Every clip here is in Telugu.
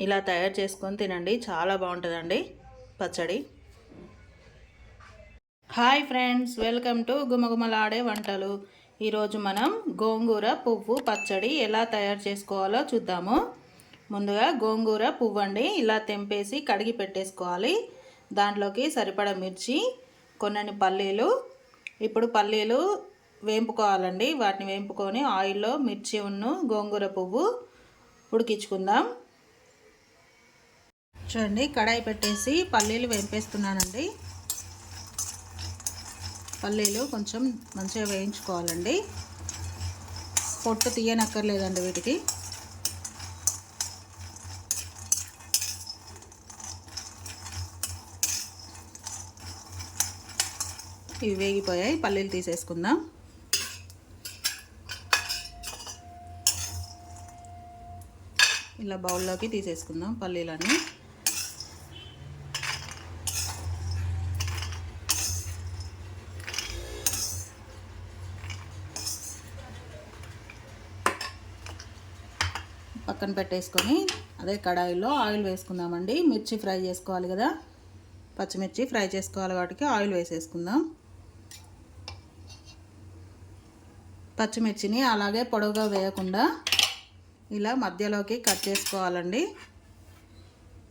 ఇలా తయారు చేసుకొని తినండి, చాలా బాగుంటుందండి పచ్చడి. హాయ్ ఫ్రెండ్స్, వెల్కమ్ టు గుమగుమలాడే వంటలు. ఈరోజు మనం గోంగూర పువ్వు పచ్చడి ఎలా తయారు చేసుకోవాలో చూద్దాము. ముందుగా గోంగూర పువ్వు అండి ఇలా తెంపేసి కడిగి పెట్టేసుకోవాలి. దాంట్లోకి సరిపడా మిర్చి, కొన్ని పల్లీలు. ఇప్పుడు పల్లీలు వేంపుకోవాలండి. వాటిని వేంపుకొని ఆయిల్లో మిర్చి గోంగూర పువ్వు ఉడికించుకుందాం. చూడండి, కడాయి పెట్టేసి పల్లీలు వేంపేస్తున్నానండి. పల్లీలు కొంచెం మంచిగా వేయించుకోవాలండి. పొట్టు తీయనక్కర్లేదండి వీటికి. ఇవి వేగిపోయాయి, పల్లీలు తీసేసుకుందాం. ఇలా బౌల్లోకి తీసేసుకుందాం పల్లీలన్నీ. పక్కన పెట్టేసుకొని అదే కడాయిలో ఆయిల్ వేసుకుందామండి. మిర్చి ఫ్రై చేసుకోవాలి కదా, పచ్చిమిర్చి ఫ్రై చేసుకోవాలి, వాటికి ఆయిల్ వేసేసుకుందాం. పచ్చిమిర్చిని అలాగే పొడవుగా వేయకుండా ఇలా మధ్యలోకి కట్ చేసుకోవాలండి.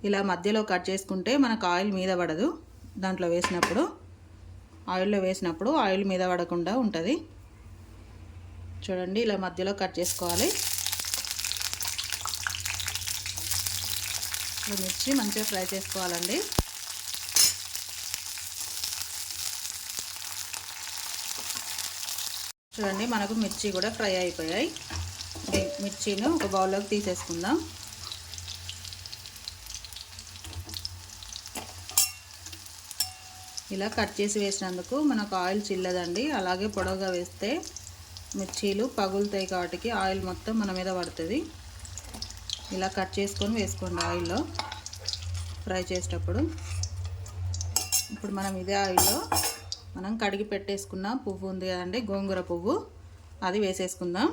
ఇలా మధ్యలో కట్ చేసుకుంటే మనకు ఆయిల్ మీద పడదు. దాంట్లో వేసినప్పుడు ఆయిల్లో వేసినప్పుడు ఆయిల్ మీద పడకుండా ఉంటుంది. చూడండి, ఇలా మధ్యలో కట్ చేసుకోవాలి. మిర్చి మంచిగా ఫ్రై చేసుకోవాలండి. చూడండి, మనకు మిర్చి కూడా ఫ్రై అయిపోయాయి. మిర్చిని ఒక బౌల్లోకి తీసేసుకుందాం. ఇలా కట్ చేసి వేసినందుకు మనకు ఆయిల్ చిల్లదండి. అలాగే పొడవుగా వేస్తే మిర్చీలు పగులుతాయి, కాబట్టి ఆయిల్ మొత్తం మన మీద పడుతుంది. ఇలా కట్ చేసుకొని వేసుకోండి ఆయిల్లో ఫ్రై చేసేటప్పుడు. ఇప్పుడు మనం ఇదే ఆయిల్లో మనం కడిగి పెట్టేసుకున్న పువ్వు ఉంది కదండి, గోంగూర పువ్వు, అది వేసేసుకుందాం.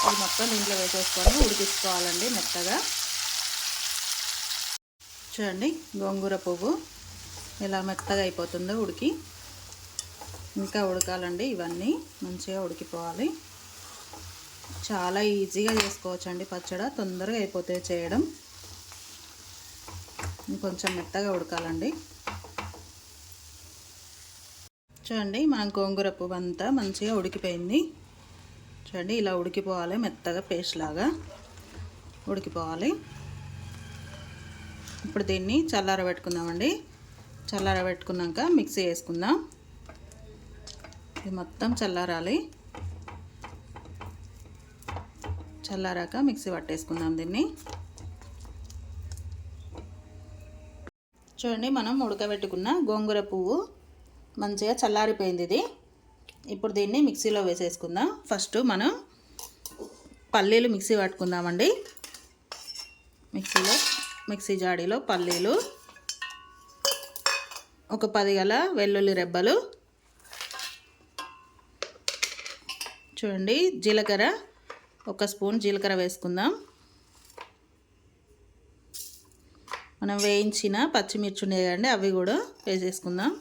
అది మొత్తం దీంట్లో వేసేసుకొని ఉడికించుకోవాలండి మెత్తగా. చూడండి, గోంగూర పువ్వు ఇలా మెత్తగా అయిపోతుందో ఉడికి. ఇంకా ఉడకాలండి, ఇవన్నీ మంచిగా ఉడికిపోవాలి. చాలా ఈజీగా చేసుకోవచ్చండి పచ్చడి, తొందరగా అయిపోతుంది చేయడం. కొంచెం మెత్తగా ఉడకాలండి. చూడండి, మనం గోంగూర పువ్వు అంతా మంచిగా ఉడికిపోయింది. చూడండి, ఇలా ఉడికిపోవాలి, మెత్తగా పేస్ట్ లాగా ఉడికిపోవాలి. ఇప్పుడు దీన్ని చల్లారబెట్టుకుందామండి. చల్లారబెట్టుకున్నాక మిక్సీ వేసుకుందాం. ఇది మొత్తం చల్లారాలి. చల్లారాక మిక్సీ పట్టేసుకుందాం దీన్ని. చూడండి, మనం ఉడకబెట్టుకున్న గోంగూర పువ్వు మంచిగా చల్లారిపోయింది ఇది. ఇప్పుడు దీన్ని మిక్సీలో వేసేసుకుందాం. ఫస్ట్ మనం పల్లీలు మిక్సీ పట్టుకుందామండి. మిక్సీ జాడీలో పల్లీలు, ఒక 10 గల వెల్లుల్లి రెబ్బలు, చూడండి జీలకర్ర, 1 స్పూన్ జీలకర్ర వేసుకుందాం. మనం వేయించిన పచ్చిమిర్చి ఉన్నాయి కదండి, అవి కూడా వేసేసుకుందాం.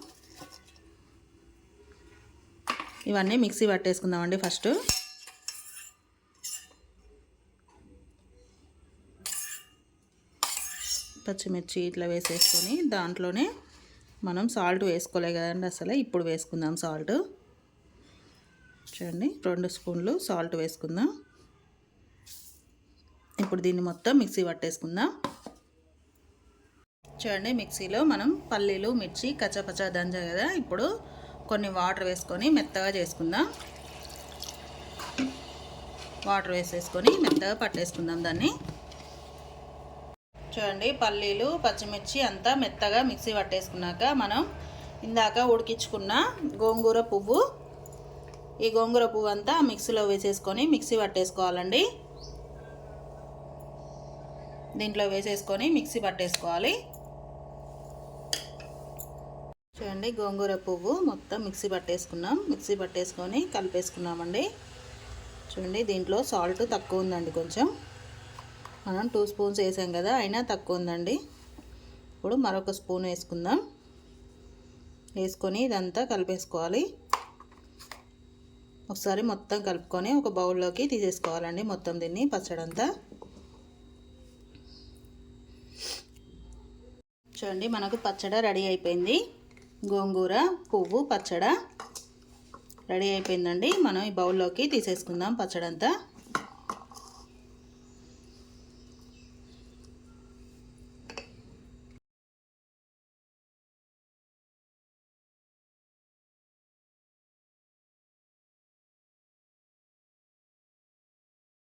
ఇవన్నీ మిక్సీ పట్టేసుకుందామండి. ఫస్ట్ పచ్చిమిర్చి ఇట్లా వేసేసుకొని దాంట్లోనే మనం సాల్ట్ వేసుకోలే కదండి అసలు, ఇప్పుడు వేసుకుందాం సాల్ట్. చూడండి, 2 స్పూన్లు సాల్ట్ వేసుకుందాం. ఇప్పుడు దీన్ని మొత్తం మిక్సీ పట్టేసుకుందాం. చూడండి, మిక్సీలో మనం పల్లీలు మిర్చి కచ్చపచ్చ దంజా కదా, ఇప్పుడు కొన్ని వాటర్ వేసుకొని మెత్తగా చేసుకుందాం. వాటర్ వేసేసుకొని మెత్తగా పట్టేసుకుందాం దాన్ని. చూడండి, పల్లీలు పచ్చిమిర్చి అంతా మెత్తగా మిక్సీ పట్టేసుకున్నాక మనం ఇందాక ఉడికించుకున్న గోంగూర పువ్వు, ఈ గోంగూర పువ్వు అంతా మిక్సీలో వేసేసుకొని మిక్సీ పట్టేసుకోవాలండి. దీంట్లో వేసేసుకొని మిక్సీ పట్టేసుకోవాలి. చూడండి, గోంగూర పువ్వు మొత్తం మిక్సీ పట్టేసుకొని కలిపేసుకున్నామండి. చూడండి, దీంట్లో సాల్ట్ తక్కువ ఉందండి. కొంచెం మనం 2 స్పూన్స్ వేసాం కదా, అయినా తక్కువ ఉందండి. ఇప్పుడు మరొక స్పూన్ వేసుకుందాం. వేసుకొని ఇదంతా కలిపేసుకోవాలి. ఒకసారి మొత్తం కలుపుకొని ఒక బౌల్లోకి తీసేసుకోవాలండి మొత్తం దీన్ని, పచ్చడంతా. చూడండి, మనకు పచ్చడ రెడీ అయిపోయింది. గోంగూర పువ్వు పచ్చడ రెడీ అయిపోయిందండి. మనం ఈ బౌల్లోకి తీసేసుకుందాం పచ్చడంతా.